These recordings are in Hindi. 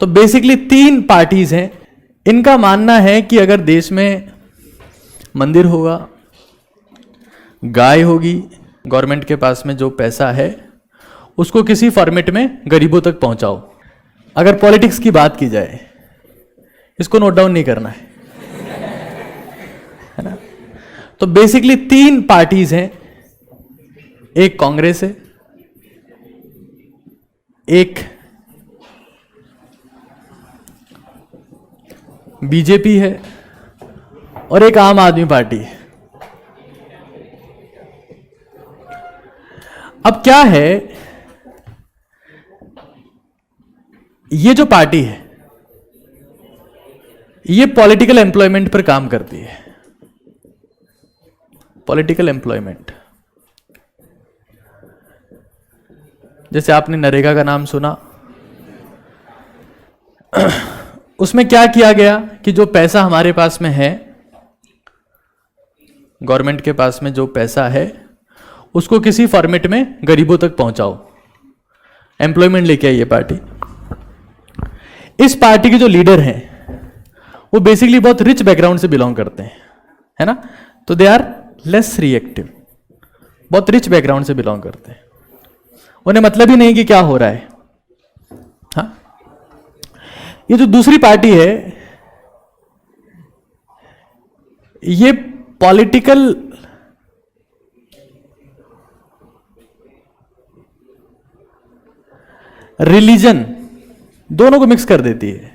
तो बेसिकली 3 पार्टीज हैं। इनका मानना है कि अगर देश में मंदिर होगा, गाय होगी, गवर्नमेंट के पास में जो पैसा है उसको किसी फॉर्मेट में गरीबों तक पहुंचाओ। अगर पॉलिटिक्स की बात की जाए, इसको नोट डाउन नहीं करना है ना। तो बेसिकली 3 पार्टीज हैं, एक कांग्रेस है, एक बीजेपी है और एक आम आदमी पार्टी है। अब क्या है, ये जो पार्टी है ये पॉलिटिकल एम्प्लॉयमेंट पर काम करती है। पॉलिटिकल एम्प्लॉयमेंट, जैसे आपने नरेगा का नाम सुना, उसमें क्या किया गया कि जो पैसा हमारे पास में है, गवर्नमेंट के पास में जो पैसा है उसको किसी फॉर्मेट में गरीबों तक पहुंचाओ, एम्प्लॉयमेंट लेके आई ये पार्टी। इस पार्टी के जो लीडर हैं वो बेसिकली बहुत रिच बैकग्राउंड से बिलोंग करते हैं, है ना। तो दे आर लेस रिएक्टिव, बहुत रिच बैकग्राउंड से बिलोंग करते हैं, उन्हें मतलब ही नहीं कि क्या हो रहा है। हाँ, ये जो दूसरी पार्टी है ये पॉलिटिकल रिलीजन दोनों को मिक्स कर देती है।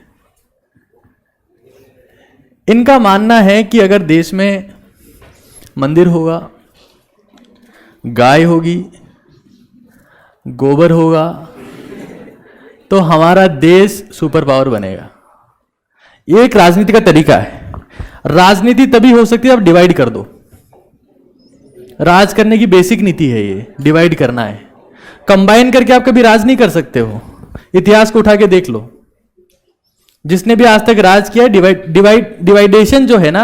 इनका मानना है कि अगर देश में मंदिर होगा, गाय होगी, गोबर होगा तो हमारा देश सुपर पावर बनेगा। ये एक राजनीति का तरीका है। राजनीति तभी हो सकती है आप डिवाइड कर दो। राज करने की बेसिक नीति है ये, डिवाइड करना है। कंबाइन करके आप कभी राज नहीं कर सकते हो। इतिहास को उठा के देख लो, जिसने भी आज तक राज किया, डिवाइडेशन जो है ना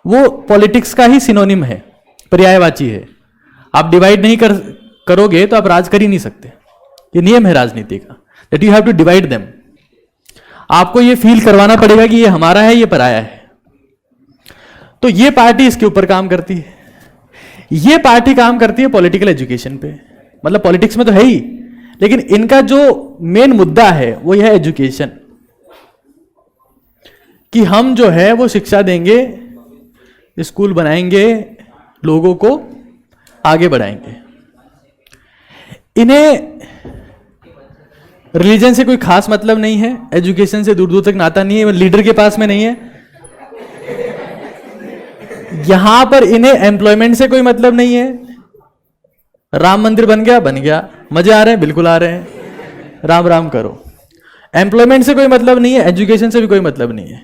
वो पॉलिटिक्स का ही सिनोनिम है, पर्यायवाची है। आप डिवाइड नहीं करोगे तो आप राज कर ही नहीं सकते। ये नियम है राजनीति का, that you have to divide them. आपको ये फील करवाना पड़ेगा कि ये हमारा है, ये पराया है। तो ये पार्टी इसके ऊपर काम करती है। ये पार्टी काम करती है पॉलिटिकल एजुकेशन पे, मतलब पॉलिटिक्स में तो है ही, लेकिन इनका जो मेन मुद्दा है वो यह है एजुकेशन, कि हम जो है वो शिक्षा देंगे, स्कूल बनाएंगे, लोगों को आगे बढ़ाएंगे। इन्हें रिलीजन से कोई खास मतलब नहीं है, एजुकेशन से दूर दूर तक नाता नहीं है, लीडर के पास में नहीं है। यहां पर इन्हें एम्प्लॉयमेंट से कोई मतलब नहीं है। राम मंदिर बन गया, बन गया, मजे आ रहे हैं, बिल्कुल आ रहे हैं, राम राम करो। एम्प्लॉयमेंट से कोई मतलब नहीं है, एजुकेशन से भी कोई मतलब नहीं है,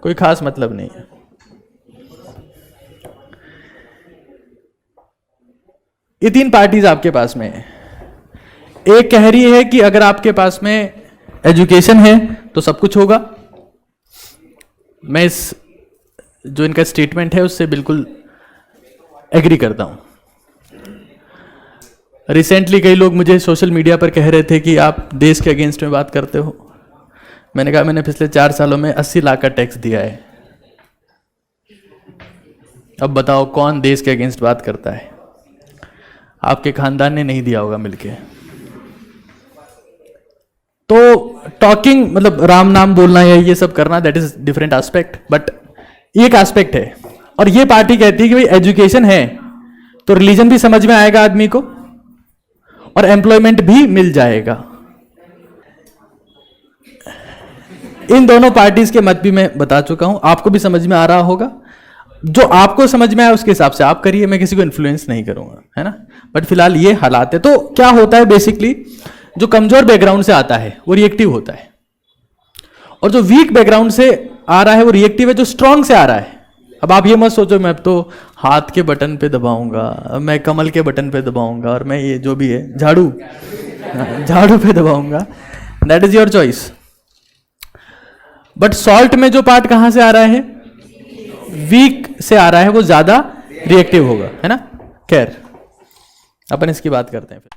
कोई खास मतलब नहीं है। ये 3 पार्टीज आपके पास में है। एक कह रही है कि अगर आपके पास में एजुकेशन है तो सब कुछ होगा। मैं इस जो इनका स्टेटमेंट है उससे बिल्कुल एग्री करता हूं। रिसेंटली कई लोग मुझे सोशल मीडिया पर कह रहे थे कि आप देश के अगेंस्ट में बात करते हो। मैंने कहा मैंने पिछले 4 सालों में 80 लाख का टैक्स दिया है। अब बताओ कौन देश के अगेंस्ट बात करता है? आपके खानदान ने नहीं दिया होगा मिलके। तो टॉकिंग मतलब राम नाम बोलना या ये सब करना, that is different aspect, but एक एस्पेक्ट है। और ये पार्टी कहती है कि भाई एजुकेशन है तो रिलीजन भी समझ में आएगा आदमी को और एम्प्लॉयमेंट भी मिल जाएगा। इन दोनों पार्टीज के मत भी मैं बता चुका हूं, आपको भी समझ में आ रहा होगा। जो आपको समझ में आए उसके हिसाब से आप करिए, मैं किसी को इन्फ्लुएंस नहीं करूंगा, है ना। बट फिलहाल ये हालात है। तो क्या होता है बेसिकली, जो कमजोर बैकग्राउंड से आता है वो रिएक्टिव होता है, और जो वीक बैकग्राउंड से आ रहा है वो रिएक्टिव है, जो स्ट्रांग से आ रहा है। अब आप ये मत सोचो मैं अब तो हाथ के बटन पे दबाऊंगा, मैं कमल के बटन पे दबाऊंगा, और मैं ये जो भी है झाड़ू पे दबाऊंगा, that is your choice. But salt में जो पार्ट कहां से आ रहा है, वीक से आ रहा है, वो ज्यादा रिएक्टिव होगा, है ना। खैर अपन इसकी बात करते हैं फिर।